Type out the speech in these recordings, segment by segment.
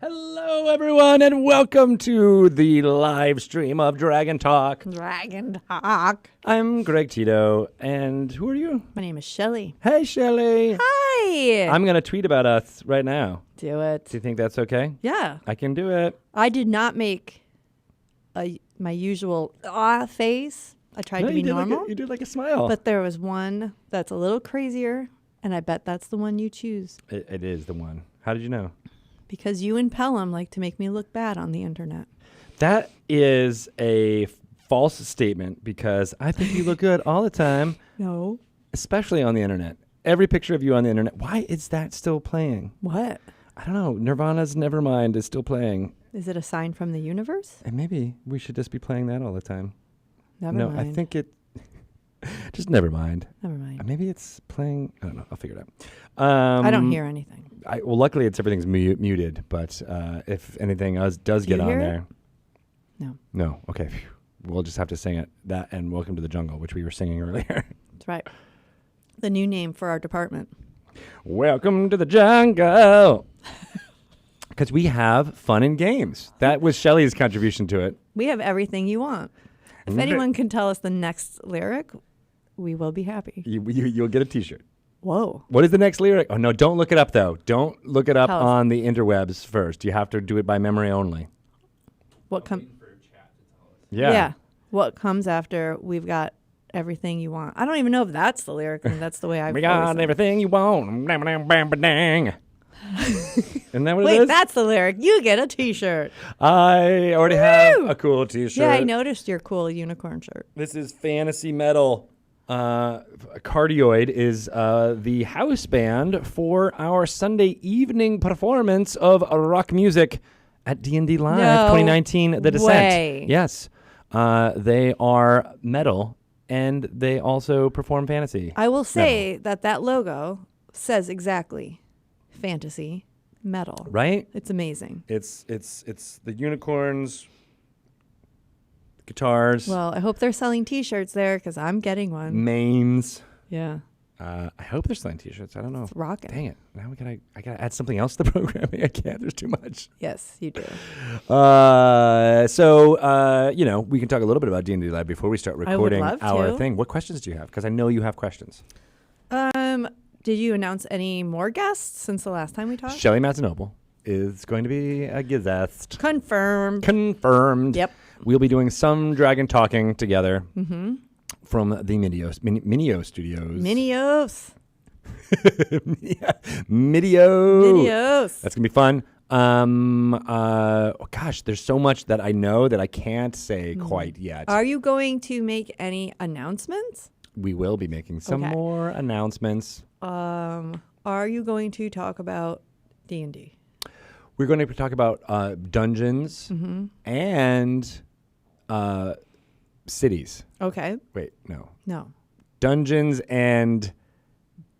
Hello, everyone, and welcome to the live stream of Dragon Talk. Dragon Talk. I'm Greg Tito, and who are you? My name is Shelly. Hey, Shelly. Hi. I'm going to tweet about us right now. Do it. Do you think that's okay? Yeah. I can do it. I did not make my usual face. I tried to be normal. You did like a smile. But there was one that's a little crazier, and I bet that's the one you choose. It is the one. How did you know? Because you and Pelham like to make me look bad on the internet. That is a false statement because I think you look good all the time. No. Especially on the internet. Every picture of you on the internet. Why is that still playing? What? I don't know. Nirvana's Nevermind is still playing. Is it a sign from the universe? And maybe we should just be playing that all the time. Never No, mind. I think it... just never mind. Never mind. Maybe it's playing... I don't know. I'll figure it out. I don't hear anything. Well, luckily everything's muted, but if anything does get on hear there... No. No. Okay. We'll just have to sing it. That and Welcome to the Jungle, which we were singing earlier. That's right. The new name for our department. Welcome to the jungle. Because we have fun and games. That was Shelley's contribution to it. We have everything you want. If anyone can tell us the next lyric, we will be happy. You'll get a T-shirt. Whoa. What is the next lyric? Oh, no, don't look it up, though. Don't look it up Tell us. on the interwebs first. You have to do it by memory only. What comes? Yeah. What comes after we've got everything you want? I don't even know if that's the lyric. I mean, that's the way I've We got everything you want. Bam-a-dang. Isn't that what it Wait, is? that's the lyric. You get a T-shirt. I already have a cool T-shirt. Yeah, I noticed your cool unicorn shirt. This is fantasy metal. Cardioid is the house band for our Sunday evening performance of rock music at D&D Live 2019, The Descent. Way. Yes. They are metal, and they also perform fantasy. I will say that logo says exactly fantasy metal. Right? It's amazing. It's the unicorns, guitars, Well, I hope they're selling T-shirts there because I'm getting one. mains. Yeah. I hope they're selling T-shirts. I don't know. It's rocking. Dang it! Now I gotta add something else to the programming. I can't. There's too much. Yes, you do. So we can talk a little bit about D&D Live before we start recording love our to. thing. What questions do you have? Because I know you have questions. Did you announce any more guests since the last time we talked? Shelley Mazzanoble is going to be a guest. Confirmed. Confirmed. Yep. We'll be doing some dragon talking together Mm-hmm. from the Minio Studios. Minios. Midio. That's gonna be fun. Gosh, there's so much that I know that I can't say quite yet. Are you going to make any announcements? We will be making some Okay. more announcements. Are you going to talk about D&D? We're going to talk about dungeons and cities. Okay. Wait, no. No. Dungeons and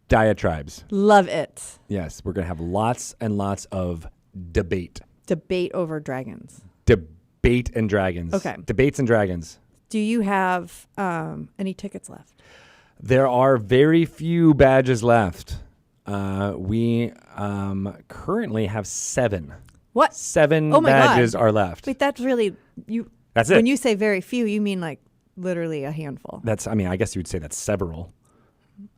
diatribes. Love it. Yes, we're going to have lots and lots of debate. Debate over dragons. Debate and dragons. Okay. Debates and dragons. Do you have any tickets left? There are very few badges left. We currently have 7. What? 7 Oh my badges God. are left. Wait, that's really you. That's it. When you say very few, you mean like literally a handful. I guess you would say that's several.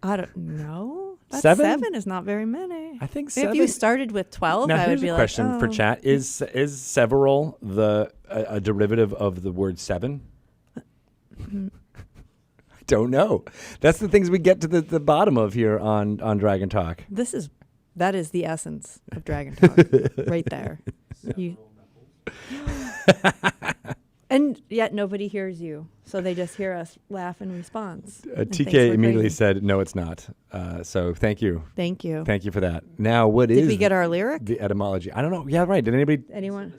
I don't know. That's 7? 7 is not very many. I think If 7. you started with 12, Now I would here's be a like, question for oh. chat: Is several a derivative of the word 7? I don't know. That's the things we get to the bottom of here on Dragon Talk. That is the essence of Dragon Talk, right there. And yet nobody hears you, so they just hear us laugh in response. and thinks TK we're immediately crazy. said, "No, it's not." So thank you, Thank you. thank you for that. Now, what is Did we get our lyric? the etymology? I don't know. Yeah, right. Did anybody? Anyone?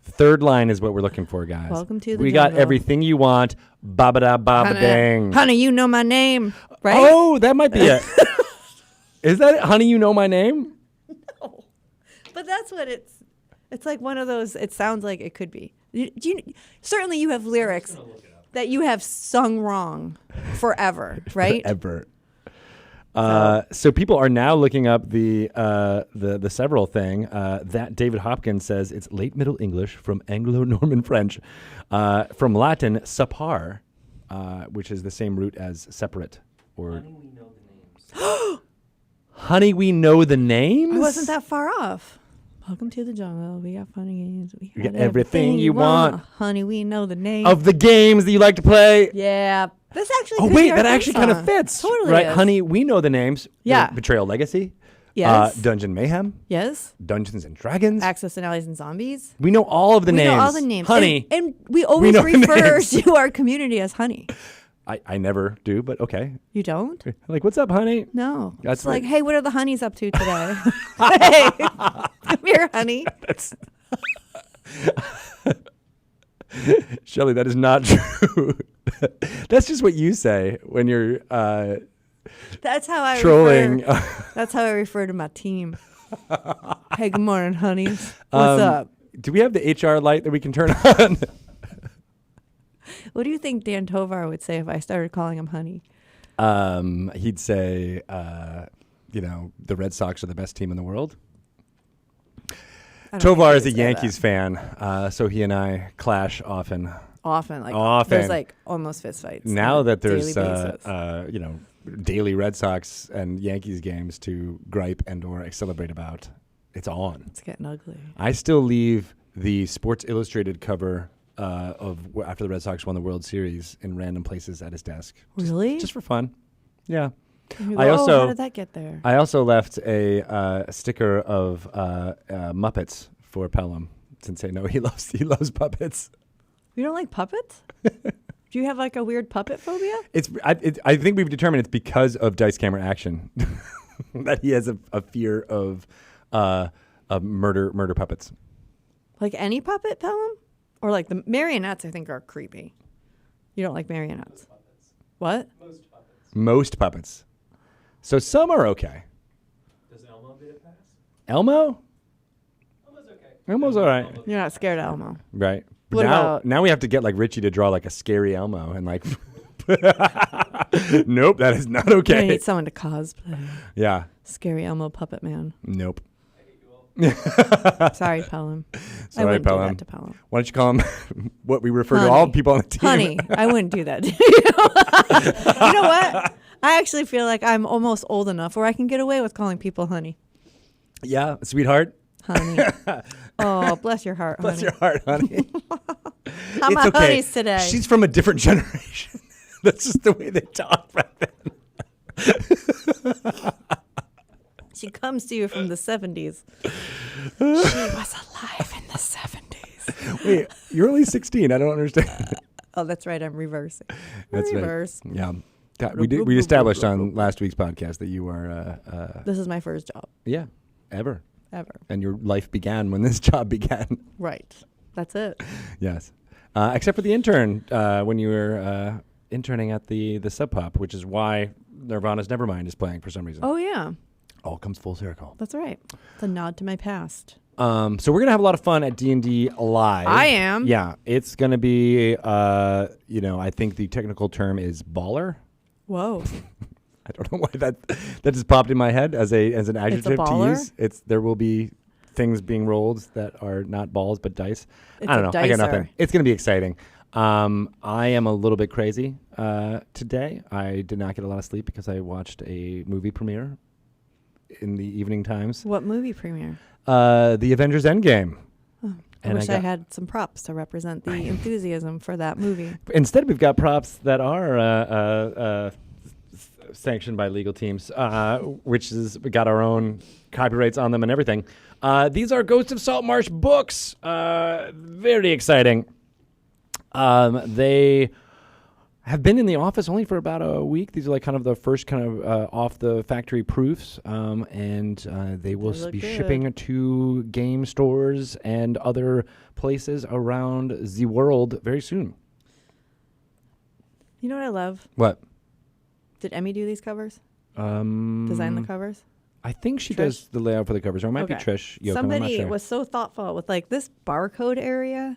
Third line is what we're looking for, guys. Welcome to the We got jungle. everything you want. Baba da baba dang. Honey, you know my name, right? Oh, that might be it. Is that it? Honey, you know my name? But that's what it's like one of those, it sounds like it could be. Certainly you have lyrics that you have sung wrong forever, right? Forever. So people are now looking up the several thing that David Hopkins says it's late Middle English from Anglo-Norman French, from Latin separ, which is the same root as separate. Or Honey, we know the names. Honey, we know the names? I wasn't that far off. Welcome to the jungle. We got funny games. We got everything you want. Honey, we know the names. Of the games that you like to play. Yeah. This actually Oh, wait, that actually kind of fits. Totally right? is. Honey, we know the names. Yeah. Betrayal Legacy. Yes. Dungeon Mayhem. Yes. Dungeons and Dragons. Access and Allies and Zombies. We know all of the names. We know all the names. Honey. And we always refer to our community as honey. I never do, but okay. You don't? Like, what's up, honey? No. That's it's like, hey, what are the honeys up to today? Hey, come here, honey. Shelley, that is not true. That's just what you say when you're that's how I trolling. That's how I refer to my team. Hey, good morning, honeys. What's up? Do we have the HR light that we can turn on? What do you think Dan Tovar would say if I started calling him honey? He'd say, the Red Sox are the best team in the world. Tovar is a Yankees fan, so he and I clash often. Often. There's like almost fist fights. Now that there's, daily Red Sox and Yankees games to gripe and or celebrate about, it's on. It's getting ugly. I still leave the Sports Illustrated cover of after the Red Sox won the World Series in random places at his desk. Really? Just for fun. Yeah. How did that get there? I also left a sticker of Muppets for Pelham, since I know he loves puppets. You don't like puppets? Do you have like a weird puppet phobia? I think we've determined it's because of dice camera action that he has a fear of murder puppets. Like any puppet, Pelham? Or like the marionettes, I think, are creepy. You don't like marionettes? What? Most puppets. So some are okay. Does Elmo get a pass? Elmo? Elmo's okay. Elmo's all right. You're not scared of Elmo. Right. What about? Now we have to get like Richie to draw like a scary Elmo and like nope, that is not okay. I need someone to cosplay. Yeah. Scary Elmo puppet man. Nope. Sorry, Pelham. Sorry, I wouldn't Pelham. do that to Pelham. Why don't you call him what we refer Honey. to all people on the team? Honey, I wouldn't do that to you. You know what? I actually feel like I'm almost old enough where I can get away with calling people honey. Yeah, sweetheart. Honey. Oh, bless your heart, honey. Bless your heart, honey. How my honeys today? She's from a different generation. That's just the way they talk back then. She comes to you from the 70s. She was alive in the 70s. Wait, you're only 16. I don't understand. Oh, that's right. I'm reversing. That's Reverse. right. Yeah. We established on last week's podcast that you are... This is my first job. Yeah, ever. Ever. And your life began when this job began. Right. That's it. Yes. Except for the intern when you were interning at the Sub Pop, which is why Nirvana's Nevermind is playing for some reason. Oh, yeah. All comes full circle. That's right. It's a nod to my past. So we're going to have a lot of fun at D&D Live. I am. Yeah. It's going to be, I think the technical term is baller. Whoa. I don't know why that just popped in my head as an adjective to use. There will be things being rolled that are not balls but dice. It's I don't know. I got dicer. nothing. It's going to be exciting. I am a little bit crazy today. I did not get a lot of sleep because I watched a movie premiere in the evening times. What movie premiere? The Avengers Endgame. Oh, I wish I had some props to represent the enthusiasm for that movie. Instead, we've got props that are sanctioned by legal teams, which is we got our own copyrights on them and everything. These are Ghost of Saltmarsh books. Very exciting. They have been in the office only for about a week. These are like kind of the first kind of off the factory proofs, and they will be shipping to game stores and other places around the world very soon. You know what I love? What? Did Emmy do these covers? Design the covers? I think she Trish? does the layout for the covers, or it might be Trish. Yoakum, Somebody sure. was so thoughtful with like this barcode area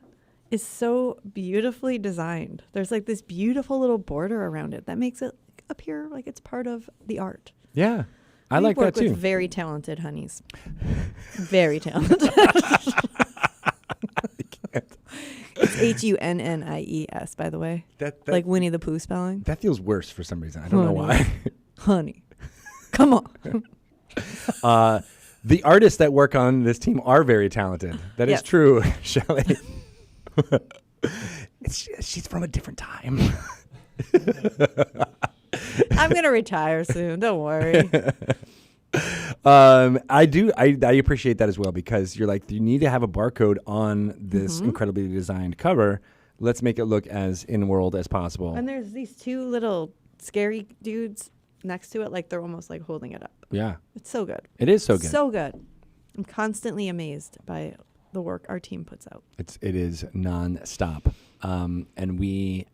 is so beautifully designed. There's like this beautiful little border around it that makes it appear like it's part of the art. Yeah. I We like that work too. with very talented honeys. Very talented. It's HUNNIES, by the way. That Like Winnie the Pooh spelling. that feels worse for some reason. I don't know why. Honey. Come on. The artists that work on this team are very talented. That is Yes. true, Shelley. She's from a different time. I'm going to retire soon. Don't worry. I appreciate that as well, because you're like, you need to have a barcode on this incredibly designed cover. Let's make it look as in-world as possible. And there's these two little scary dudes next to it, like they're almost like holding it up. Yeah, It's so good. it is so good. So good. I'm constantly amazed by the work our team puts out. It is nonstop. And we,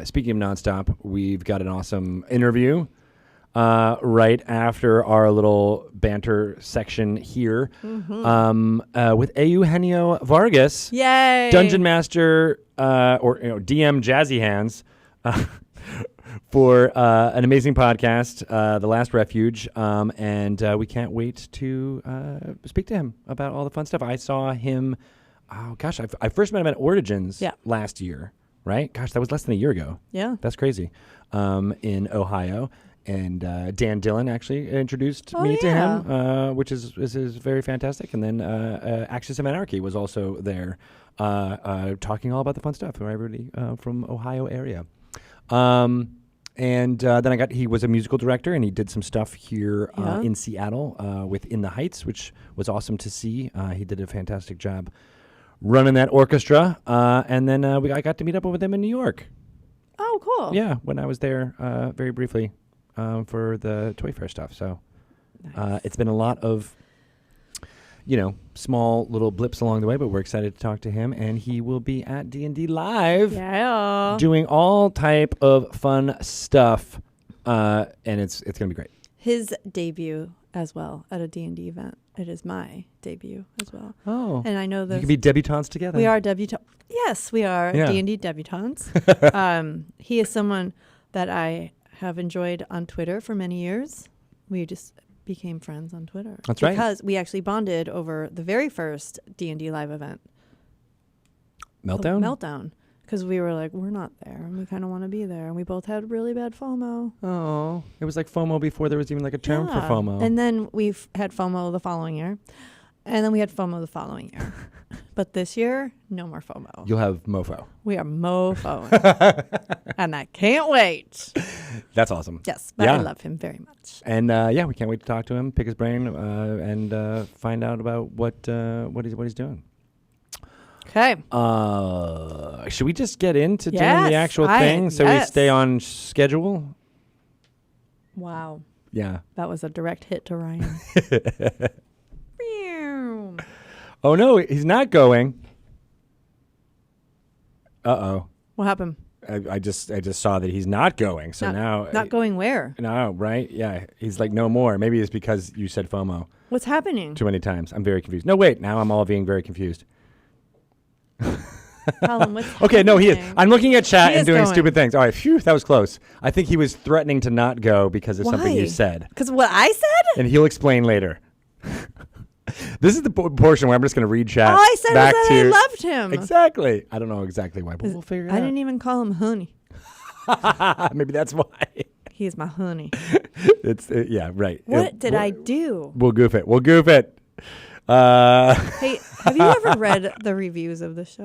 speaking of nonstop, we've got an awesome interview right after our little banter section here with Eugenio Vargas, Yay! Dungeon Master or DM Jazzy Hands. For an amazing podcast, The Last Refuge, and we can't wait to speak to him about all the fun stuff. I saw him, I first met him at Origins last year, right? Gosh, that was less than a year ago. Yeah. That's crazy. In Ohio. And Dan Dillon actually introduced me to him, which is very fantastic. And then Axis of Anarchy was also there talking all about the fun stuff for everybody from Ohio area. And then he was a musical director, and he did some stuff here in Seattle with In the Heights, which was awesome to see. He did a fantastic job running that orchestra. And then I got to meet up with him in New York. Oh, cool. Yeah, when I was there very briefly for the Toy Fair stuff. So it's been a lot of, small little blips along the way, but we're excited to talk to him, and he will be at D&D Live doing all type of fun stuff, and it's going to be great. His debut as well at a D&D event. It is my debut as well. Oh. And I know You this. can be debutantes together. We are debutantes. Yes, we are D&D debutantes. He is someone that I have enjoyed on Twitter for many years. We just became friends on Twitter. That's right. Because we actually bonded over the very first D&D Live event. Meltdown? Meltdown. Because we were like, we're not there, and we kind of want to be there. And we both had really bad FOMO. Oh. It was like FOMO before there was even like a term for FOMO. And then we've had FOMO the following year. And then we had FOMO the following year. But this year, no more FOMO. You'll have MoFo. We are mofo. And I can't wait. That's awesome. Yes, but I love him very much. And we can't wait to talk to him, pick his brain, and find out about what he's doing. Okay. Should we just get into doing the actual thing so we stay on schedule? Wow. Yeah. That was a direct hit to Ryan. Oh no, he's not going. Uh-oh. What happened? I just saw that he's not going. So now Not going where? No, right? Yeah. He's like, no more. Maybe it's because you said FOMO What's happening? too many times. I'm very confused. No, wait. Now I'm all being very confused. Colin, what's Okay, no, he is. happening? I'm looking at chat He and is doing going. stupid things. All right, phew, that was close. I think he was threatening to not go because of something you Why? said. Because what I said? And he'll explain later. This is the portion where I'm just going to read chat. All I said was back that to I loved him. Exactly. I don't know exactly why, but we'll figure it I out. didn't even call him honey. Maybe that's why. He's my honey. It's yeah, right. What did I do? We'll goof it. We'll goof it. Hey, have you ever read the reviews of the show?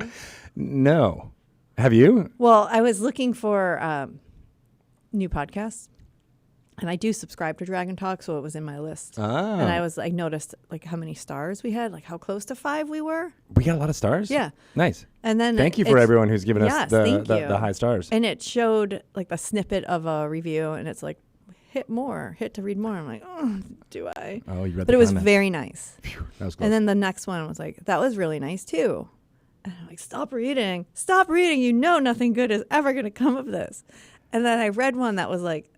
No. Have you? Well, I was looking for new podcasts, and I do subscribe to Dragon Talk, so it was in my list. Ah. And I noticed like how many stars we had, like how close to 5 we were. We got a lot of stars? Yeah. Nice. And then Thank you for everyone who's given us Yes, thank you. the high stars. And it showed like the snippet of a review, and it's like hit to read more. I'm like, oh, do I? Oh, you read But the it was comments. very nice. Phew, that was close. And then the next one was like, that was really nice too. And I'm like, stop reading. You know nothing good is ever going to come of this. And then I read one that was like,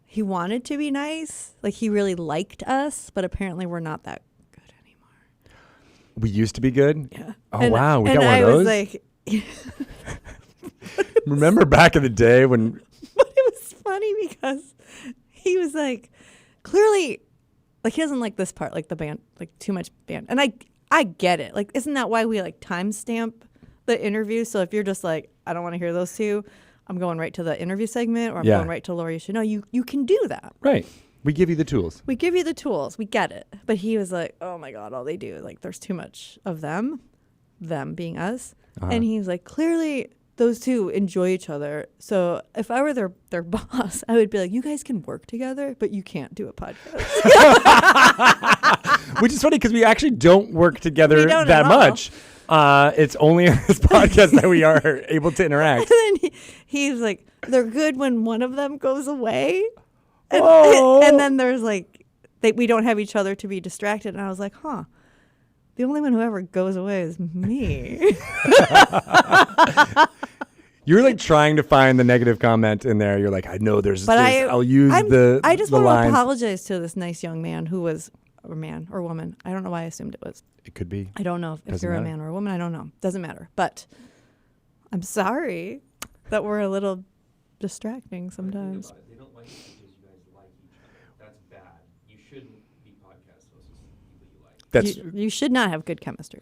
he wanted to be nice. Like he really liked us, but apparently we're not that good anymore. We used to be good? Yeah. Oh, And- wow. We and got one I of those? was like, Remember back in the day when... but it was funny because he was like, clearly, like he doesn't like this part, like the band, like too much band. And I get it. Like, isn't that why we like timestamp the interview? So if you're just like, I don't want to hear those two, I'm going right to the interview segment, or I'm going right to Laura. You should know. You can do that. Right. We give you the tools. We give you the tools. We get it. But he was like, oh my God, all they do, like there's too much of them being us. And he's like, clearly those two enjoy each other. So if I were their boss, I would be like, you guys can work together, but you can't do a podcast. Which is funny because we actually don't work together don't that at all. much. It's only on this podcast that we are able to interact. And then he's like, they're good when one of them goes away. And, Whoa. and then there's like, we don't have each other to be distracted. And I was like, huh. The only one who ever goes away is me. You're like trying to find the negative comment in there. You're like, I know there's. But I'll use the. I just the want lines. to apologize to this nice young man who was a man or woman. I don't know why I assumed it was. It could be. I don't know if Doesn't you're matter. a man or a woman. I don't know. Doesn't matter. But I'm sorry that we're a little distracting sometimes. They don't like you because you guys like each other. That's bad. You shouldn't be podcast hosts with people you like. That's You should not have good chemistry.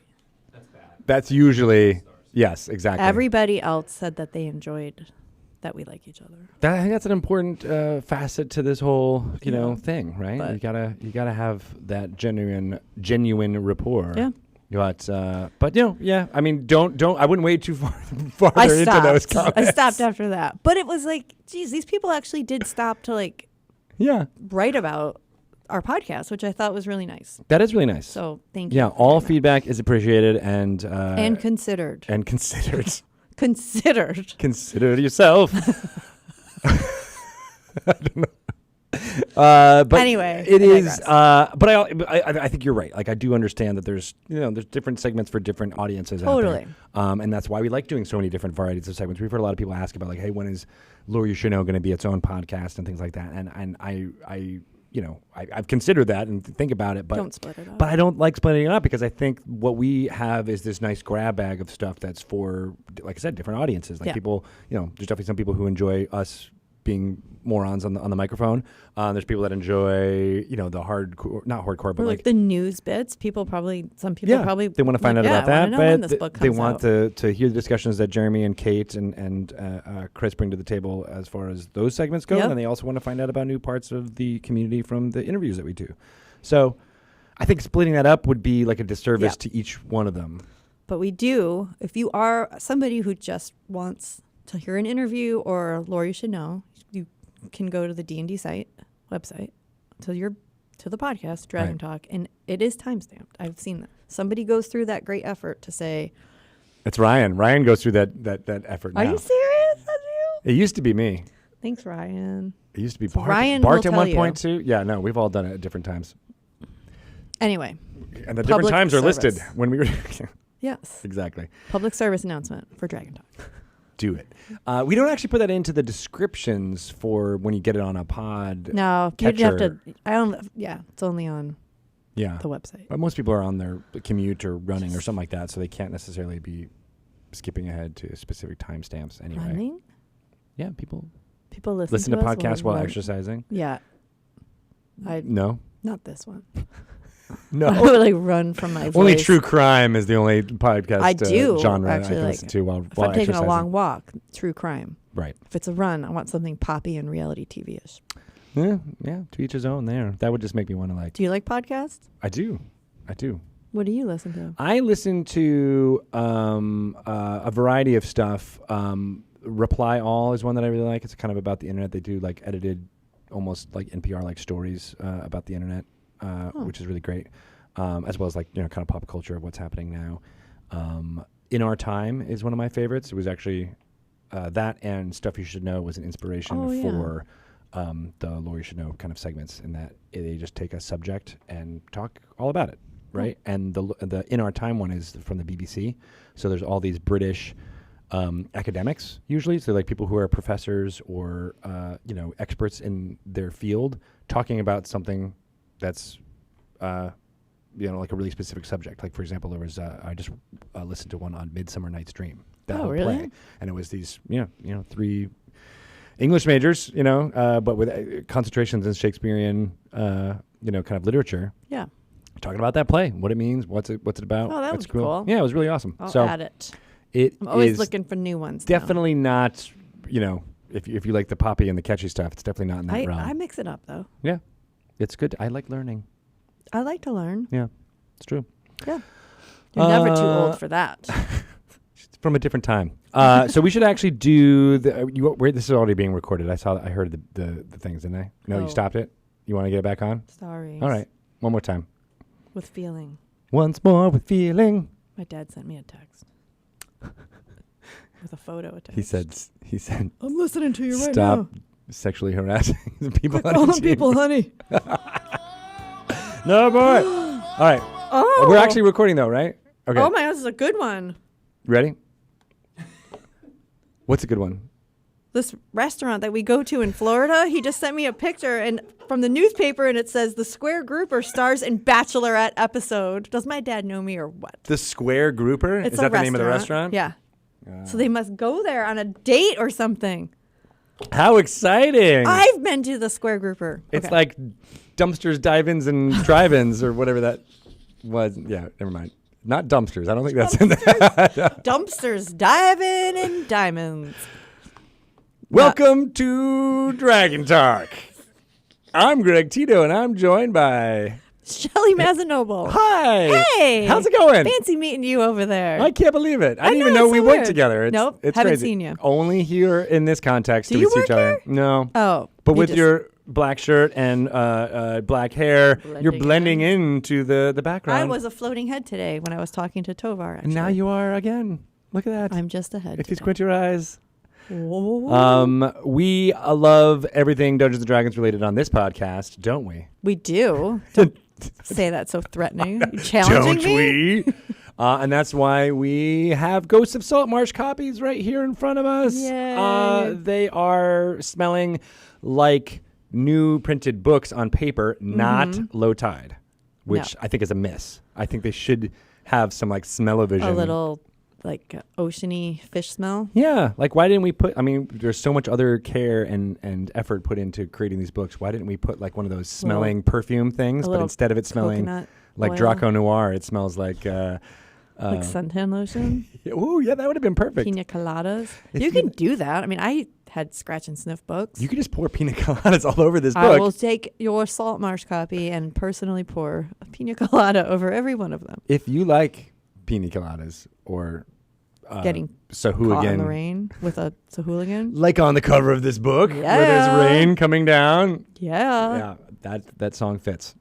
That's bad. that's usually yes, exactly. Everybody else said that they enjoyed that we like each other. I think that's an important facet to this whole, Yeah. thing, right? But- You gotta have that genuine rapport. Yeah. But yeah. I mean, don't. I wouldn't wade too farther I into those stopped. comments. I stopped after that. But it was like, geez, these people actually did stop to like Yeah, write about our podcast, which I thought was really nice. that is really nice. So thank you. yeah, for all doing that. feedback is appreciated and Considered. and considered. Considered. Consider it yourself. I don't know. But Anyway, it I is. digress. But I think you're right. Like I do understand that there's different segments for different audiences. Totally. Out there. And that's why we like doing so many different varieties of segments. We've heard a lot of people ask about like, hey, when is Laura You Should Know going to be its own podcast and things like that. And I've considered that and think about it, but Don't split it up. But I don't like splitting it up because I think what we have is this nice grab bag of stuff that's for, like I said, different audiences. Like Yeah. people, there's definitely some people who enjoy us being morons on the microphone. There's people that enjoy, the hardcore, not hardcore, but Or like the news bits. Some people probably they want to find out like, about yeah, I that, wanna know when but this book they comes want out. to hear the discussions that Jeremy and Kate and Chris bring to the table as far as those segments go, Yep. and they also want to find out about new parts of the community from the interviews that we do. So I think splitting that up would be like a disservice Yep. to each one of them. But we do, if you are somebody who just wants to hear an interview or Laura You Should Know, you can go to the D&D website to the podcast, Dragon Right. Talk, and it is timestamped. I've seen that. Somebody goes through that great effort to say, It's Ryan. Ryan goes through that effort are now. you serious? That's you? It used to be me. Thanks, Ryan. It used to be So Bart. Ryan Bart will at tell one you. point too. Yeah, no, we've all done it at different times, Anyway, and the different Public times are service. listed when we were. yes. Exactly. Public service announcement for Dragon Talk. Do it. We don't actually put that into the descriptions for when you get it on a pod. No, you'd have Catcher. to. I don't. Yeah, it's only on Yeah. the website. But most people are on their commute or running or something like that, so they can't necessarily be skipping ahead to specific timestamps anyway. Running? Yeah, people People listen to us podcasts while run. exercising. Yeah. No. Not this one. I No. would like run from my voice. Only true crime is the only podcast I do genre actually I can like listen to while if I'm taking exercising. a long walk, true crime. Right. If it's a run, I want something poppy and reality TV-ish. Yeah, to each his own there. That would just make me want to like. Do you like podcasts? I do. What do you listen to? I listen to a variety of stuff. Reply All is one that I really like. It's kind of about the internet. They do like edited, almost like NPR like stories about the internet, which is really great. As well as like kind of pop culture of what's happening now. In Our Time is one of my favorites. It was actually that and Stuff You Should Know was an inspiration Oh, yeah. for the Laura You Should Know kind of segments. In that they just take a subject and talk all about it. Right, and the In Our Time one is from the BBC. So there's all these British academics usually, so like people who are professors or experts in their field talking about something that's like a really specific subject. Like for example, there was I just listened to one on Midsummer Night's Dream. That Oh, whole really? play, and it was these three English majors, but with concentrations in Shakespearean, kind of literature. Yeah. Talking about that play, what it means, what's it about. Oh, that It's was cool. Yeah, it was really awesome. I'll so add it. I'm always looking for new ones. Definitely not, if you like the poppy and the catchy stuff, it's definitely not in that realm. I mix it up though. Yeah, it's good. I like learning. I like to learn. Yeah, it's true. Yeah. You're never too old for that. It's from a different time. So we should actually do this is already being recorded. I heard the things, didn't I? No, you stopped it. You want to get it back on? Sorry. All right, one more time. With feeling. Once more with feeling. My dad sent me a text with a photo attached. He said. I'm listening to you right now. Stop sexually harassing the people. Calling people, honey. No more. All right. Oh. We're actually recording though, right? Okay. Oh my God, this is a good one. Ready? What's a good one? This restaurant that we go to in Florida, he just sent me a picture and from the newspaper, and it says the Square Grouper stars in Bachelorette episode. Does my dad know me or what? The Square Grouper? It's Is that the name of the restaurant? Yeah. So they must go there on a date or something. How exciting! I've been to the Square Grouper. It's like dumpsters, dive-ins, and drive-ins, or whatever that was. Yeah, never mind. Not dumpsters. I don't think that's in there. Dumpsters, diving, and diamonds. Welcome to Dragon Talk. I'm Greg Tito, and I'm joined by Shelly Mazanoble. Hi. Hey. How's it going? Fancy meeting you over there. I can't believe it. I didn't know, even know it's we so worked weird. together. Nope, it's haven't crazy. seen you. Only here in this context Do do you we see work each other. here? No. Oh. But you with just- your black shirt and black hair, you're blending into the background. I was a floating head today when I was talking to Tovar, actually. And now you are again. Look at that. I'm just a head. If you today. squint your eyes. Whoa. We love everything Dungeons and Dragons related on this podcast, don't we? We do. Don't say that so threatening. You challenging Don't me? we? And that's why we have Ghosts of Saltmarsh copies right here in front of us. Yay. They are smelling like new printed books on paper, not low tide, which I think is a miss. I think they should have some like smell-o-vision. A little like oceany fish smell. Yeah. Like why didn't we there's so much other care and effort put into creating these books. Why didn't we put like one of those smelling perfume things, but instead of it smelling coconut like oil. Draco Noir, it smells like Like suntan lotion, ooh, yeah, that would have been perfect. pina coladas. If You can do that. I mean, I had scratch and sniff books. You could just pour pina coladas all over this I book. will take your Saltmarsh copy and personally pour a pina colada over every one of them. If you like pina coladas or Getting caught in the Sahuagin, rain with a Sahuagin. like on the cover of this book, where Yeah. there's rain coming down. Yeah. Yeah, that song fits.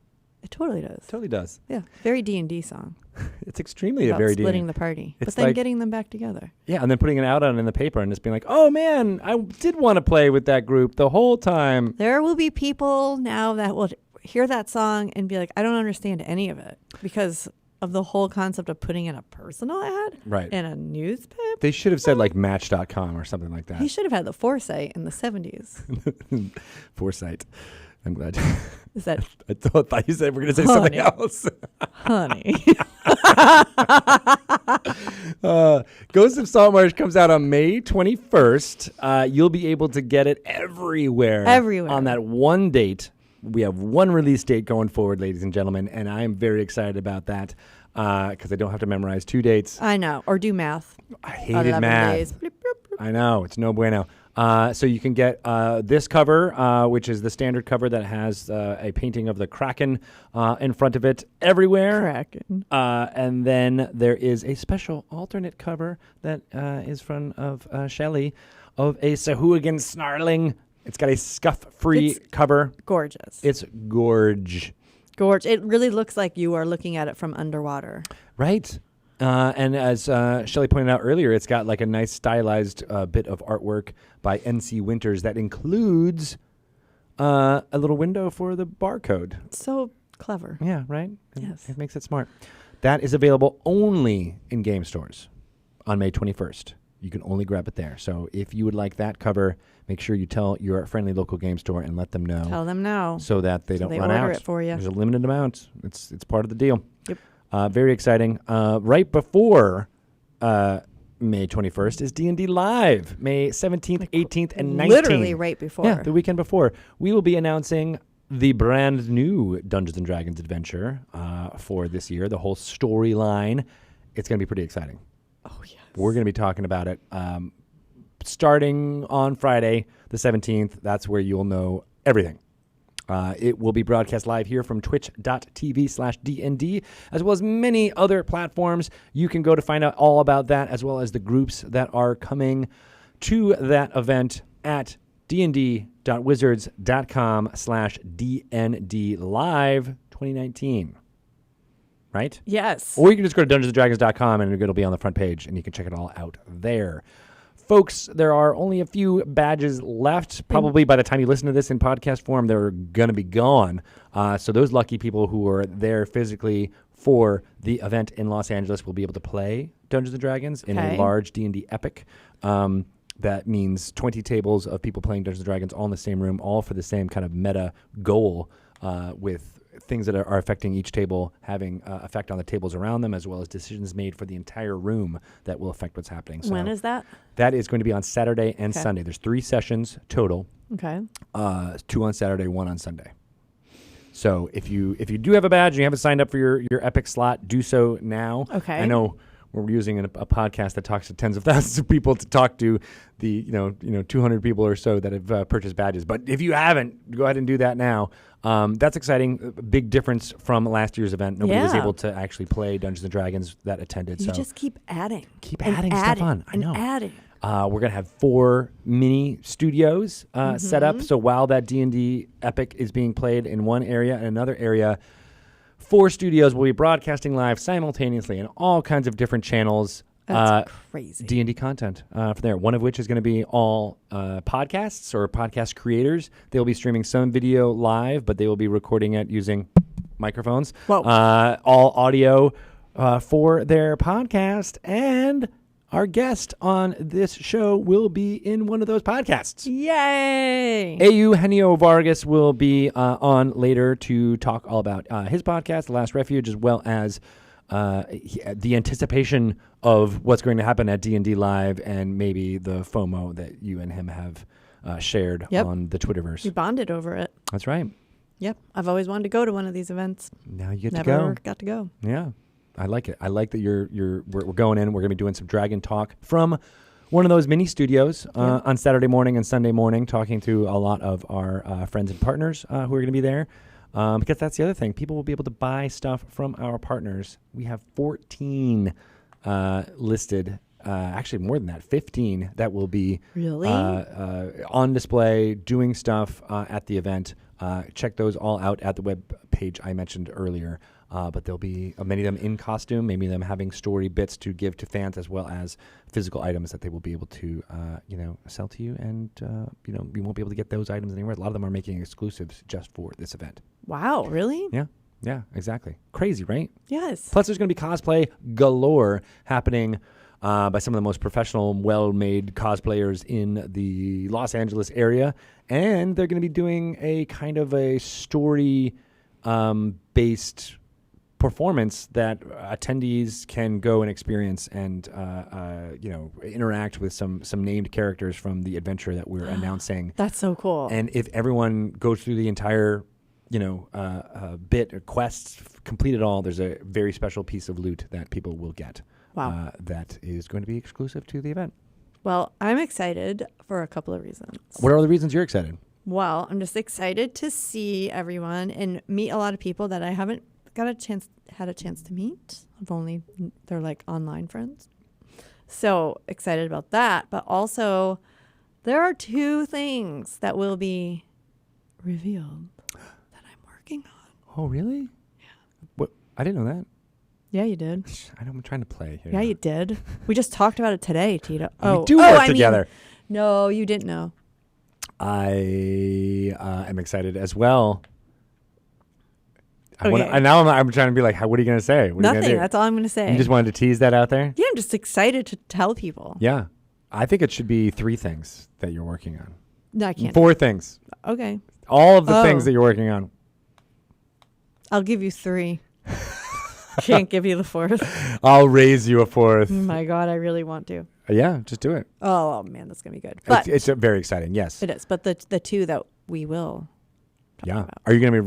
It totally does. Totally does. Yeah. Very D&D song. It's extremely About a very splitting D. the party. It's But then like- getting them back together. Yeah, and then putting it out in the paper and just being like, oh man, I did want to play with that group the whole time. There will be people now that will hear that song and be like, I don't understand any of it because of the whole concept of putting in a personal ad Right. in a newspaper. They should have said like Match.com or something like that. He should have had the foresight in the 70s. Foresight. I'm glad. Is that I thought you said we're going to say something else. honey? Ghosts of Saltmarsh comes out on May 21st. You'll be able to get it everywhere. Everywhere. On that one date. We have one release date going forward, ladies and gentlemen, and I am very excited about that because I don't have to memorize 2 dates. I know. Or do math. I hated 11 math. days. Bloop, bloop, bloop. I know. It's no bueno. So you can get this cover, which is the standard cover that has a painting of the Kraken in front of it everywhere. Kraken. And then there is a special alternate cover that is from of Shelley of a Sahuagin snarling. It's got a scuff-free It's cover. Gorgeous. It's gorge. It really looks like you are looking at it from underwater. Right. And as Shelley pointed out earlier, it's got like a nice stylized bit of artwork by N.C. Winters that includes a little window for the barcode. So clever. Yeah, right? Yes. It makes it smart. That is available only in game stores on May 21st. You can only grab it there. So if you would like that cover, make sure you tell your friendly local game store and let them know. Tell them now. So that they don't they run order out. it for you. There's a limited amount. It's part of the deal. Yep. Very exciting. Right before May 21st is D&D Live. May 17th, 18th, and 19th. Literally right before. Yeah, the weekend before. We will be announcing the brand new Dungeons & Dragons adventure for this year, the whole storyline. It's going to be pretty exciting. Oh, yes. We're going to be talking about it starting on Friday, the 17th. That's where you'll know everything. It will be broadcast live here from twitch.tv/DND, as well as many other platforms. You can go to find out all about that, as well as the groups that are coming to that event at dnd.wizards.com/DND Live 2019. Right? Yes. Or you can just go to dungeonsanddragons.com and it'll be on the front page, and you can check it all out there. Folks, there are only a few badges left. Probably by the time you listen to this in podcast form, they're going to be gone. So those lucky people who are there physically for the event in Los Angeles will be able to play Dungeons & Dragons in a large D&D epic. That means 20 tables of people playing Dungeons & Dragons all in the same room, all for the same kind of meta goal with things that are affecting each table having effect on the tables around them, as well as decisions made for the entire room that will affect what's happening. So when is that? That is going to be on Saturday and Sunday. There's 3 sessions total. Okay. 2 on Saturday, 1 on Sunday. So if you do have a badge and you haven't signed up for your epic slot, do so now. Okay. I know we're using a podcast that talks to tens of thousands of people to talk to the 200 people or so that have purchased badges. But if you haven't, go ahead and do that now. That's exciting. A big difference from last year's event. Nobody was able to actually play Dungeons & Dragons that attended. You just keep adding. Keep adding stuff on. I know. Adding. We're going to have 4 mini studios set up. So while that D&D epic is being played in one area and another area, 4 studios will be broadcasting live simultaneously in all kinds of different channels. That's crazy. D&D content for there. One of which is going to be all podcasts or podcast creators. They'll be streaming some video live, but they will be recording it using microphones. Whoa. All audio for their podcast. And our guest on this show will be in one of those podcasts. Yay! Eugenio Vargas will be on later to talk all about his podcast, The Last Refuge, as well as the anticipation of what's going to happen at D&D Live and maybe the FOMO that you and him have shared on the Twitterverse. We bonded over it. That's right. Yep. I've always wanted to go to one of these events. Now you get Never to go. got to go. Yeah. I like it. I like that we're going in. We're going to be doing some Dragon Talk from one of those mini studios on Saturday morning and Sunday morning, talking to a lot of our friends and partners who are going to be there. Because that's the other thing. People will be able to buy stuff from our partners. We have 14 listed, actually more than that, 15 that will be Really? on display, doing stuff at the event. Check those all out at the web page I mentioned earlier. But there'll be many of them in costume, maybe them having story bits to give to fans, as well as physical items that they will be able to, sell to you. And, you won't be able to get those items anywhere. A lot of them are making exclusives just for this event. Wow, really? Yeah, exactly. Crazy, right? Yes. Plus, there's going to be cosplay galore happening by some of the most professional, well-made cosplayers in the Los Angeles area. And they're going to be doing a kind of a story-based performance that attendees can go and experience and interact with some named characters from the adventure that we're announcing. That's so cool. And if everyone goes through the entire bit or quests, complete it all, there's a very special piece of loot that people will get. Wow. That is going to be exclusive to the event. Well, I'm excited for a couple of reasons. What are the reasons you're excited? Well, I'm just excited to see everyone and meet a lot of people that I haven't had a chance to meet. They're like online friends. So excited about that. But also, there are 2 things that will be revealed that I'm working on. Oh, really? Yeah. What? I didn't know that. Yeah, you did. I'm trying to play here. Yeah, you did. We just talked about it today, Tito. We do work together. No, you didn't know. I am excited as well. Okay. I'm trying to be like, what are you going to say? What Nothing. Are you gonna do? That's all I'm going to say. You just wanted to tease that out there? Yeah, I'm just excited to tell people. Yeah. I think it should be 3 things that you're working on. No, I can't. 4 things. Okay. All of the things that you're working on. I'll give you 3. Can't give you the fourth. I'll raise you a fourth. Oh my God, I really want to. Yeah, just do it. Oh man, that's gonna be good. But It's very exciting. Yes. it is. But the two that we will. Yeah. about. Are you going to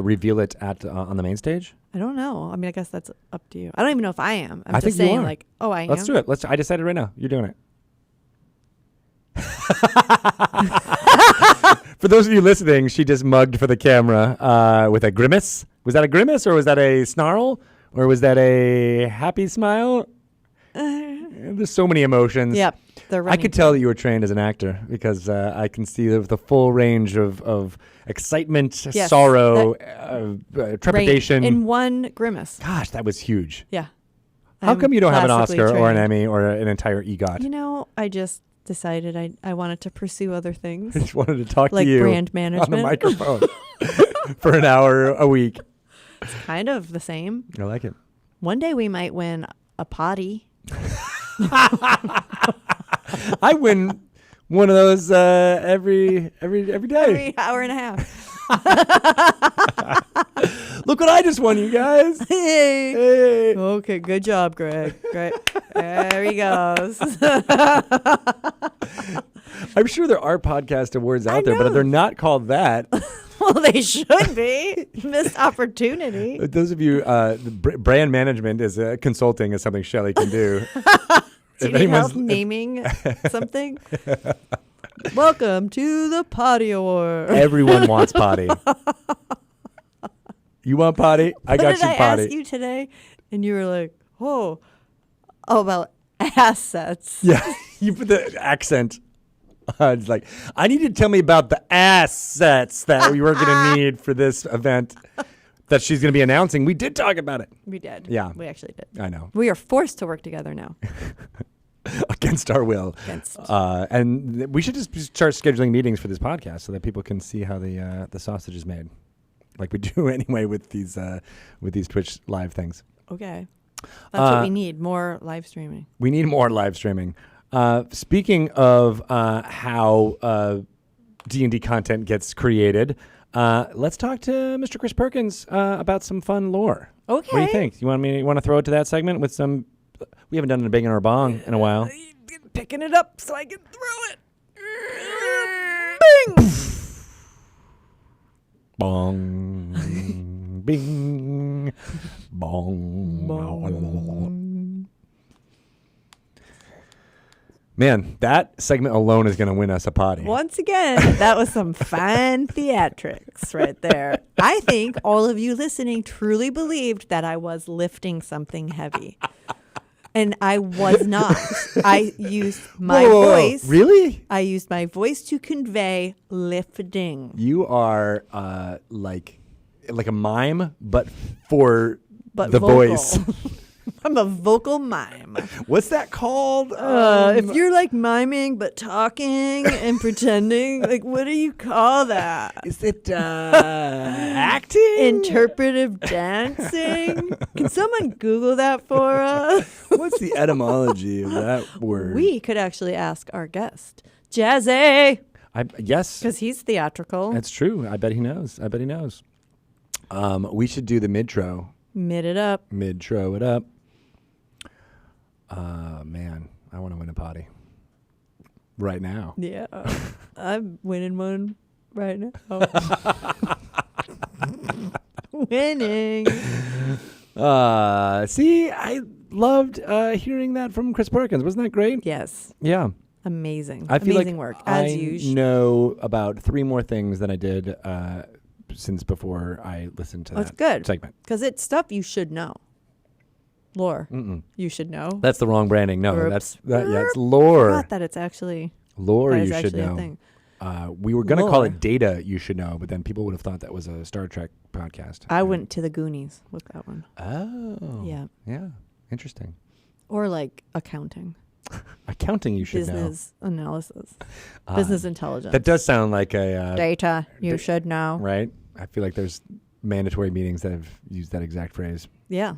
reveal it at on the main stage? I don't know. I mean, I guess that's up to you. I don't even know if I am. I'm I just think you saying, are. like, oh, I am. Let's do it. I decided right now. You're doing it. For those of you listening, she just mugged for the camera with a grimace. Was that a grimace or was that a snarl or was that a happy smile? There's so many emotions. Yep. I could tell that you were trained as an actor because I can see the full range of excitement, Yes, sorrow, trepidation. in one grimace. Gosh, that was huge. Yeah. How come you don't have an classically Oscar or an trained. Emmy or an entire EGOT? You know, I just decided I wanted to pursue other things. I just wanted to talk like to you brand on management. the microphone for an hour a week. It's kind of the same. I like it. One day we might win a potty. I win one of those every day. Every hour and a half. Look what I just won, you guys. Hey. Hey. Okay, good job, Greg. Great. There he goes. I'm sure there are podcast awards I out there, but know. they're not called that. Well, they should be. Missed opportunity. Those of you, brand management is consulting is something Shelley can do. Do you need help naming something? Welcome to the Potty Award. Everyone wants potty. You want potty? I got What you did I potty. ask you today? And you were like, oh, about assets. Yeah, you put the accent. It's like, I need you to tell me about the assets that we were going to need for this event that she's going to be announcing. We did talk about it. We did. Yeah. We actually did. I know. We are forced to work together now. Against our will. Against. And we should just start scheduling meetings for this podcast so that people can see how the sausage is made, like we do anyway with these Twitch live things. Okay. That's what we need, more live streaming. We need more live streaming. Speaking of how D&D content gets created, let's talk to Mr. Chris Perkins about some fun lore. Okay. What do you think? You want to throw it to that segment with some? We haven't done a bing and our bong in a while. Picking it up so I can throw it. Bing! Bong, bing, bong. Man, that segment alone is going to win us a potty. Once again, that was some fine theatrics right there. I think all of you listening truly believed that I was lifting something heavy. And I was not. I used my voice. Really? I used my voice to convey lifting. You are like a mime, but for But the vocal. voice. I'm a vocal mime. What's that called? If you're like miming but talking and pretending, like what do you call that? Is it acting? Interpretive dancing? Can someone Google that for us? What's the etymology of that word? We could actually ask our guest, Jazzy, Yes, because he's theatrical. that's true. I bet he knows. We should do the midtro. Mid it up. Midtro it up. Man, I want to win a potty right now. Yeah. I'm winning one right now. Winning. See, I loved hearing that from Chris Perkins. Wasn't that great? Yes. Yeah. Amazing. I feel Amazing like work, as I usual. know about 3 more things than I did since before I listened to That's that good. segment. Because it's stuff you should know. Lore. Mm-mm. You should know. That's the wrong branding. No, Oops. it's lore. Forgot that it's actually Lore that you is should actually a know. thing. We were going to call Lore. it Data You Should Know, but then people would have thought that was a Star Trek podcast. I went to the Goonies with that one. Oh. Yeah. Yeah. Interesting. Or like accounting. Accounting you should know. Business analysis. Business intelligence. That does sound like a... Data you should know. right? I feel like there's mandatory meetings that have used that exact phrase. Yeah.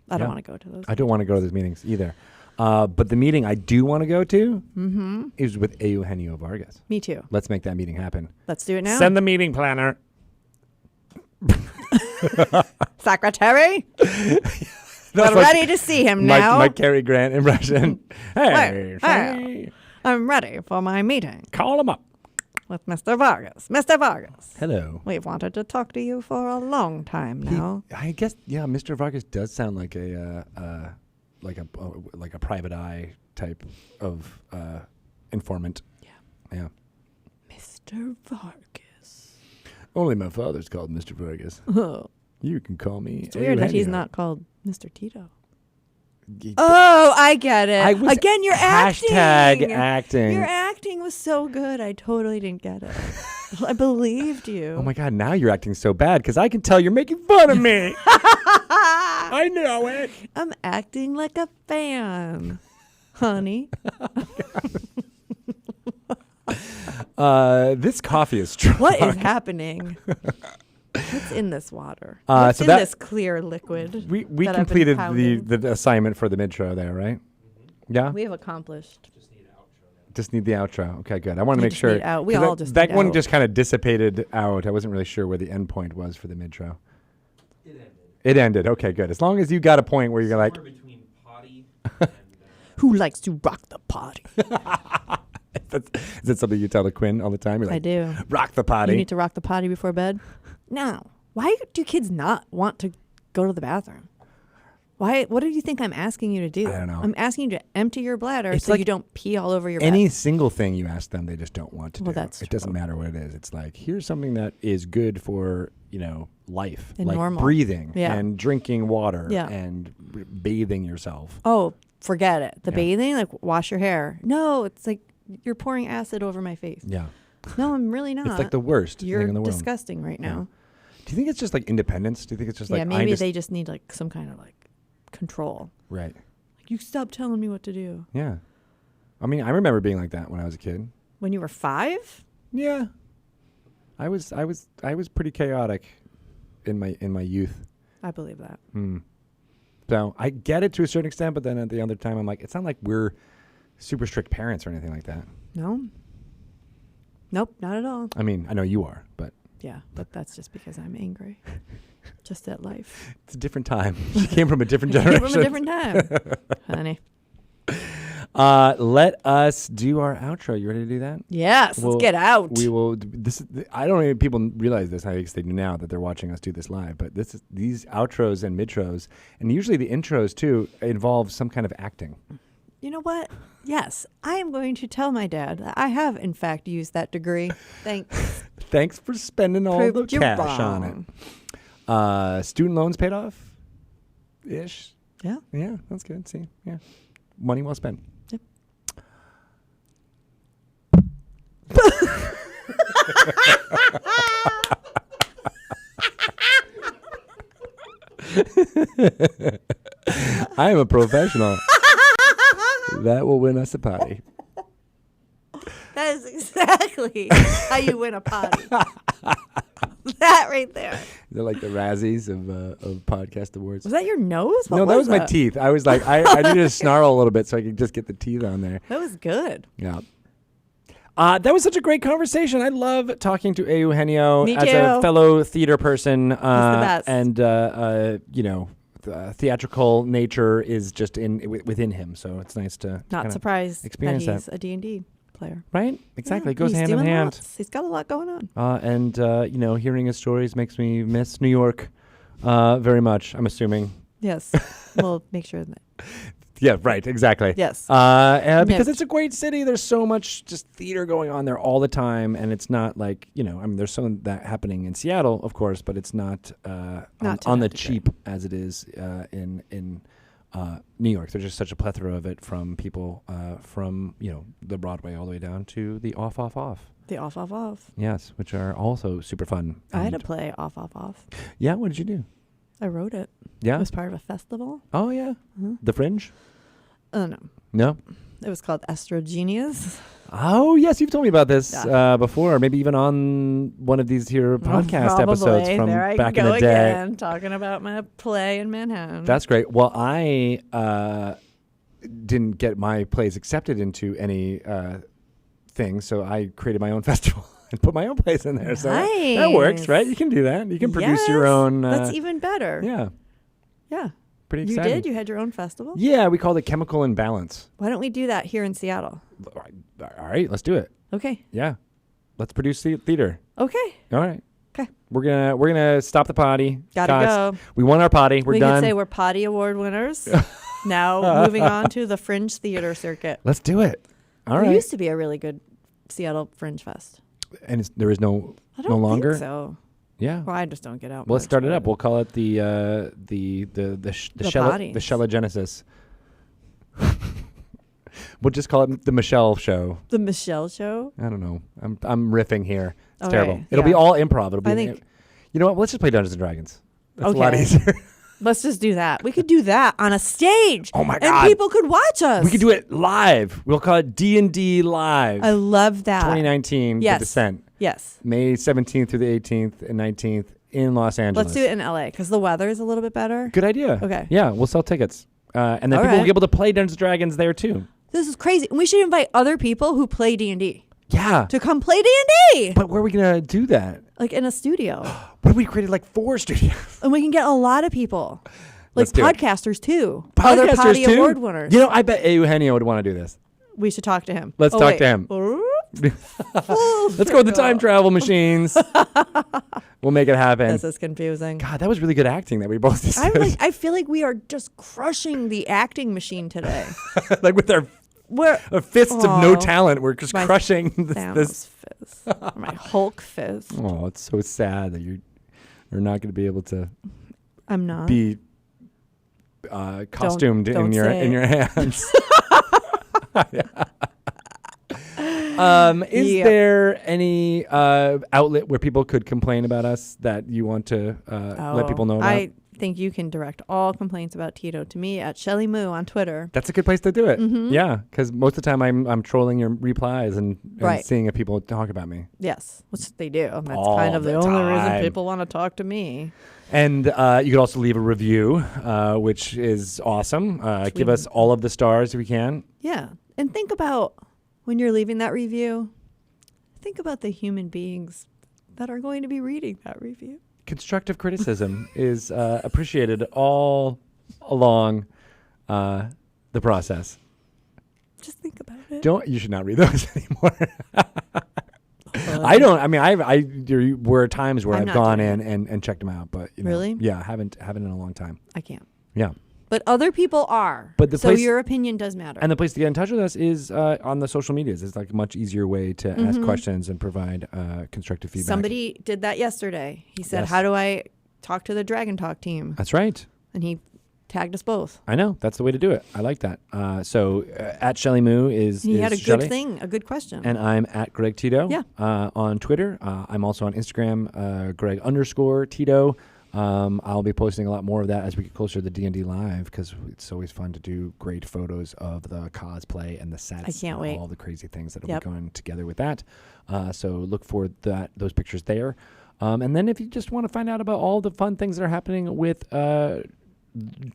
I don't Yeah. want to go to those. I don't want to go to those meetings either. But the meeting I do want to go to is with Eugenio Vargas. Me too. Let's make that meeting happen. Let's do it now. Send the meeting planner. Secretary. That's We're ready to see him now. My Cary Grant impression. Hey, Hey. I'm ready for my meeting call him up. with Mr. Vargas. Mr. Vargas, Hello. we've wanted to talk to you for a long time now. I guess Mr. Vargas does sound like a private eye type of informant. Yeah. Mr. Vargas. Only my father's called Mr. Vargas. Oh, You can call me. it's weird that he's Eugenio. not called Mr. Tito. Y- Oh, I get it. I was Again, you're hashtag acting. acting. Your acting was so good. I totally didn't get it. I believed you. Oh my God! Now you're acting so bad because I can tell you're making fun of me. I know it. I'm acting like a fan, honey. This coffee is strong. What is happening? What's in this water? So What's in that- this clear liquid? We that I've been completed pounding? the assignment for the mid-show there, right? Yeah. We have accomplished. Just need the outro. Okay, good. I want to We make just sure. need out. We 'cause all that, just that need one out. just kind of dissipated out. I wasn't really sure where the end point was for the mid-show. It ended. It ended. Okay, good. As long as you got a point where you're like, Somewhere between potty and Who likes to rock the potty? is that something you tell to Quinn all the time? You're I like, do. rock the potty. You need to rock the potty before bed? No. Why do kids not want to go to the bathroom? Why? What do you think I'm asking you to do? I don't know. I'm asking you to empty your bladder It's so like you don't pee all over your Any bed. single thing you ask them, they just don't want to Well, do. that's It doesn't true. matter what it is. It's like, here's something that is good for, life. And like normal. breathing Yeah. and drinking water Yeah. and bathing yourself. Oh, forget it. The Yeah. bathing, like wash your hair. No, it's like you're pouring acid over my face. Yeah. No, I'm really not. It's like the worst You're thing in the world. disgusting right Yeah. now. Do you think it's just like independence? Do you think it's just Yeah, like maybe I just, they just need like some kind of like control. right? Like you stop telling me what to do. Yeah. I mean, I remember being like that when I was a kid. When you were 5? Yeah. I was pretty chaotic in my youth. I believe that. So I get it to a certain extent, but then at the other time, I'm like, it's not like we're super strict parents or anything like that. No. Nope, not at all. I mean, I know you are, but Yeah, but that's just because I'm angry. Just at life. it's a different time. She came from a different I came generation. from a different time, honey. Let us do our outro. You ready to do that? Yes, Well, let's get out. We will. I don't even people realize this. I guess they do now that they're watching us do this live. But these outros and midtros, and usually the intros too, involve some kind of acting. You know what? Yes, I am going to tell my dad that I have, in fact, used that degree. Thanks. Thanks for spending all Proved the you cash wrong. on it. Student loans paid off, ish. Yeah. Yeah, that's good. See, yeah, money well spent. Yep. I am a professional. That will win us a potty. That is exactly how you win a potty. That right there. They're like the Razzies of podcast awards. Was that your nose? What No, that was my teeth. I was like, I needed to snarl a little bit so I could just get the teeth on there. That was good. Yeah. That was such a great conversation. I love talking to Eugenio Me as a too. fellow theater person. the best. And, the theatrical nature is just within him. So it's nice to Not kinda surprised that experience he's that. a D&D player. Right? Exactly. Yeah, It goes he's hand in doing hand. lots. He's got a lot going on. And hearing his stories makes me miss New York very much, I'm assuming. Yes. We'll make sure that. Yeah, right. Exactly. Yes. Because Yes. it's a great city. There's so much just theater going on there all the time. And it's not like, there's some of that happening in Seattle, of course, but it's not, Not to on the that degree. cheap as it is in New York. There's just such a plethora of it from people from, the Broadway all the way down to the off. The off. Yes, which are also super fun. I had to And- play off. Yeah, what did you do? I wrote it. Yeah? It was part of a festival. Oh, yeah. Mhm. The Fringe? Oh, no. No? It was called Astrogenius. Oh, yes, you've told me about this Yeah. before, maybe even on one of these here podcast episodes Probably. from there I back in go the day. again, talking about my play in Manhattan. That's great. Well, I didn't get my plays accepted into any thing, so I created my own festival and put my own plays in there. So that works, Nice. right? You can do that. You can produce your Yes, own. That's even better. Yeah. Yeah. Pretty You exciting. did? You had your own festival? Yeah, we called it Chemical Imbalance. Why don't we do that here in Seattle? All right, let's do it. Okay. Yeah. Let's produce the theater. Okay. All right. Okay. We're gonna stop the potty. Gotta go. We won our potty. We're we done. could say we're potty award winners. Now moving on to the Fringe Theater Circuit. Let's do it. All right. There used to be a really good Seattle Fringe Fest. And there is no I don't no longer. think so. Yeah. Well, I just don't get out. Well, let's much, start it but- up. We'll call it the potties. Shellagenesis. We'll just call it the Michelle Show. The Michelle Show. I don't know. I'm riffing here. It's Okay, terrible. It'll be yeah. all improv. It'll be. I think- You know what? Let's just play Dungeons and Dragons. That's a lot Okay. easier. Let's just do that. We could do that on a stage. Oh my And God. people could watch us. We could do it live. We'll call it D&D Live. I love that. 2019. Yes. The Descent. Yes. May 17th through the 18th and 19th in Los Angeles. Let's do it in LA because the weather is a little bit better. Good idea. Okay. Yeah, we'll sell tickets. And then All people will right. be able to play Dungeons and Dragons there too. This is crazy. We should invite other people who play D&D Yeah. to come play D&D. But where are we going to do that? Like in a studio. What if we created like 4 studios? And we can get a lot of people. Like Let's do it. podcasters too. Other Podcasters potty too? award winners. You know, I bet Eugenio would want to do this. We should talk to him. Let's talk wait. to him. Let's Let's go with the time travel machines. We'll make it happen. This is confusing. God, that was really good acting that we both just did. I feel like we are just crushing the acting machine today. Like with our We're fists of no Aw. talent, we're just My crushing this. Thanos fizz. Or my Hulk fizz. Oh, it's so sad that you're not going to be able to I'm not. be costumed don't in your say your hands. Is Yeah. there any outlet where people could complain about us that you want to let people know about? I think you can direct all complaints about Tito to me at Shelly Moo on Twitter. That's a good place to do it. Mhm. Yeah, because most of the time I'm trolling your replies and Right. seeing if people talk about me. Yes, which they do. That's All kind of the the only reason time. people want to talk to me. And you could also leave a review, which is awesome. Give us all of the stars if we can. Yeah. And think about when you're leaving that review, think about the human beings that are going to be reading that review. Constructive criticism is appreciated all along the process. Just think about it. You should not read those anymore. I don't. I mean, there were times where I'm I've not gone doing in and checked them out, but you know, Really? yeah, haven't in a long time. I can't. Yeah, But other people are. But the so place- your opinion does matter. and the place to get in touch with us is on the social medias. It's like a much easier way to ask questions and provide constructive feedback. Somebody did that yesterday. He said, Yes. "How do I talk to the Dragon Talk team?" That's right. And he tagged us both. I know. That's the way to do it. I like that. So at Shelly Moo is And he is had a Shelley, good thing, a good question. and I'm at Greg Tito. Yeah. On Twitter. I'm also on Instagram, Greg_Tito. I'll be posting a lot more of that as we get closer to the D&D Live because it's always fun to do great photos of the cosplay and the sets. I can't and wait. all the crazy things that will Yep. be going together with that. So look for those pictures there. And then if you just want to find out about all the fun things that are happening with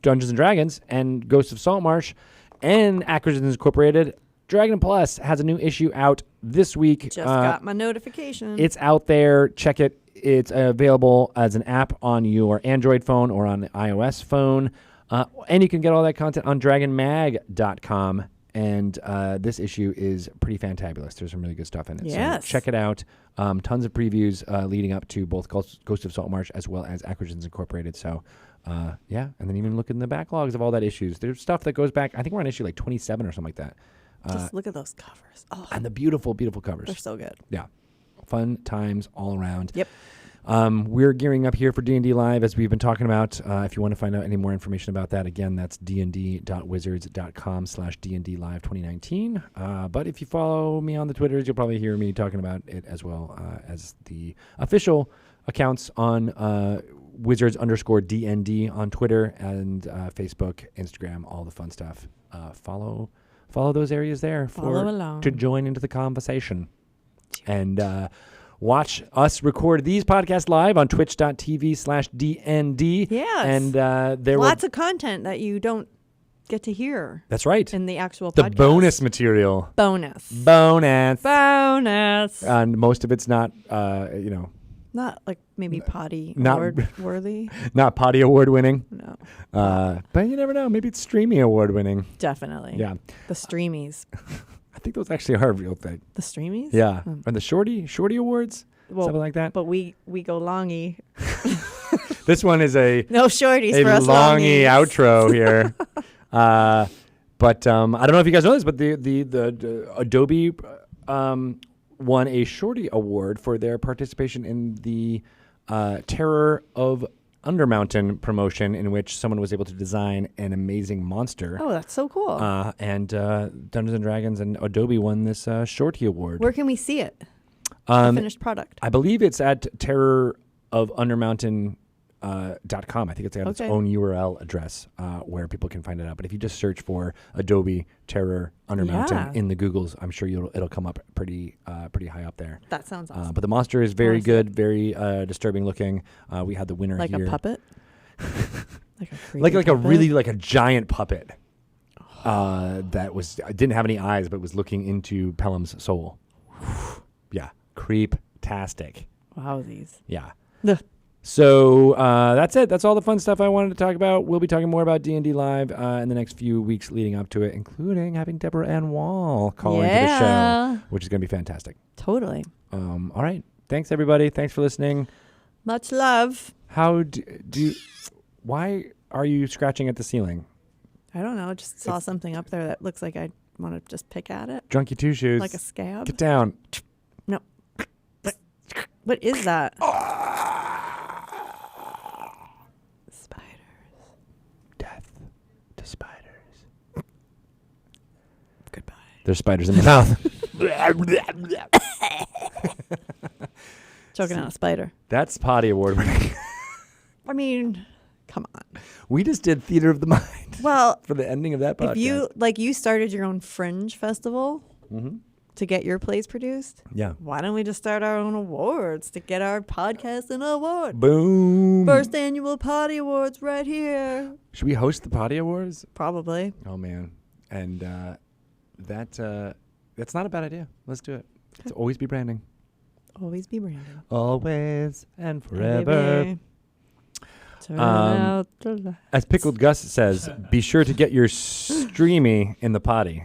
Dungeons and Dragons and Ghosts of Saltmarsh and Acquisitions Incorporated, Dragon Plus has a new issue out this week. Just got my notification. It's out there. Check it. It's available as an app on your Android phone or on the iOS phone. And you can get all that content on dragonmag.com. And this issue is pretty fantabulous. There's some really good stuff in it. Yes. So check it out. Tons of previews leading up to both Ghost of Saltmarsh as well as Acquisitions Incorporated. So, yeah. And then even look in the backlogs of all that issues. There's stuff that goes back. I think we're on issue like 27 or something like that. Just look at those covers. Oh, And the beautiful, beautiful covers. they're so good. Yeah. Fun times all around. Yep. We're gearing up here for D&D Live, as we've been talking about. If you want to find out any more information about that, again, that's dnd.wizards.com/D&D Live 2019. But if you follow me on the Twitters, you'll probably hear me talking about it as well as the official accounts on Wizards_DND on Twitter and Facebook, Instagram, all the fun stuff. Follow those areas there Follow along. to join into the conversation. And watch us record these podcasts live on twitch.tv/DND. Yes. And there Lots of content that you don't get to hear That's right. in the actual The podcast. bonus material. Bonus. Bonus. Bonus. And most of it's not, Not like maybe potty not- award worthy. Not potty award winning. No, But you never know. Maybe it's Streamy award winning. definitely. Yeah. The streamies. I think those actually are a real thing. The streamies? Yeah. Hmm. Or the Shorty Awards? Well, Something like that. But we go longy. This one is a No shorties for us longy longies. outro here. But I don't know if you guys know this, but the Adobe won a Shorty Award for their participation in the Terror of Undermountain promotion, in which someone was able to design an amazing monster. Oh, that's so cool. And Dungeons and Dragons and Adobe won this Shorty Award. Where can we see it? The finished product. I believe it's at terrorofundermountain.com. I think it's got its Okay. own URL address where people can find it out. But if you just search for Adobe Terror Undermountain Yeah. in the Googles, I'm sure it'll come up pretty high up there. That sounds awesome. But the monster is very Honestly. good, very disturbing looking. We had the winner Like here. a puppet? Like a like creepy a puppet? really like a giant puppet that didn't have any eyes but was looking into Pelham's soul. Yeah, creep-tastic. Wowsies. Yeah. Ugh. So that's it. That's all the fun stuff I wanted to talk about. We'll be talking more about D&D Live in the next few weeks leading up to it, including having Deborah Ann Wall call into the show, which is going to be fantastic. Totally. All right. Thanks, everybody. Thanks for listening. Much love. How do you... Why are you scratching at the ceiling? I don't know. Just saw something up there that looks like I want to just pick at it. Drunky Two Shoes. Like a scab. Get down. No. What is that? Spiders. Death to spiders. Goodbye. There's spiders in the mouth. Choking on a spider. That's potty award winning. I mean, come on. We just did Theater of the Mind Well, for the ending of that podcast. if you started your own fringe festival Mm-hmm. to get your plays produced, Yeah. why don't we just start our own awards to get our podcast an award? Boom. First annual potty awards right here. Should we host the potty awards? Probably. Oh man, and that's not a bad idea. Let's do it. Let's always be branding. Always be Brandon. Always and forever. Baby. Turn out the light. As Pickled Gus says, be sure to get your streamy in the potty.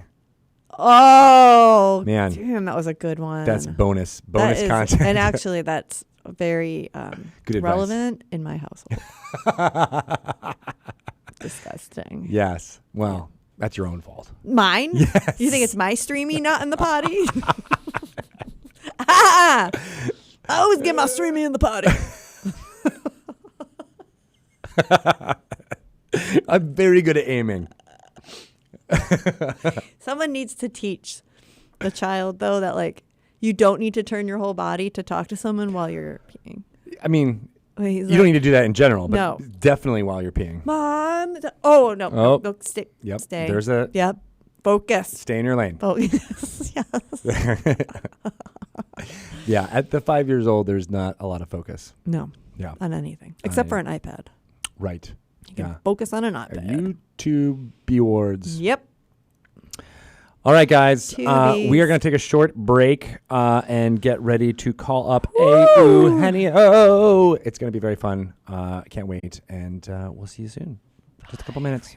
Oh, Man. damn, that was a good one. That's bonus That is- content. And actually, that's very Good advice. relevant in my household. Disgusting. Yes. Well, that's your own fault. Mine? Yes. You think it's my streamy, not in the potty? I always get my streamy in the potty. I'm very good at aiming. Someone needs to teach the child, though, that like you don't need to turn your whole body to talk to someone while you're peeing. I mean, He's you like, don't need to do that in general, but No. definitely while you're peeing. Mom. Oh no. Oh. No, stay. Yep. Stay. There's a Yep. Focus. stay in your lane. Focus. Yes. Yeah, at the 5 years old, there's not a lot of focus. No, Yeah, on anything except for an iPad. right. You can Yeah. focus on an A iPad. YouTube awards. Yep. All right, guys. We are Tubies. going to take a short break and get ready to call up Henny-O. It's going to be very fun. Can't wait. And we'll see you soon. Just a couple minutes.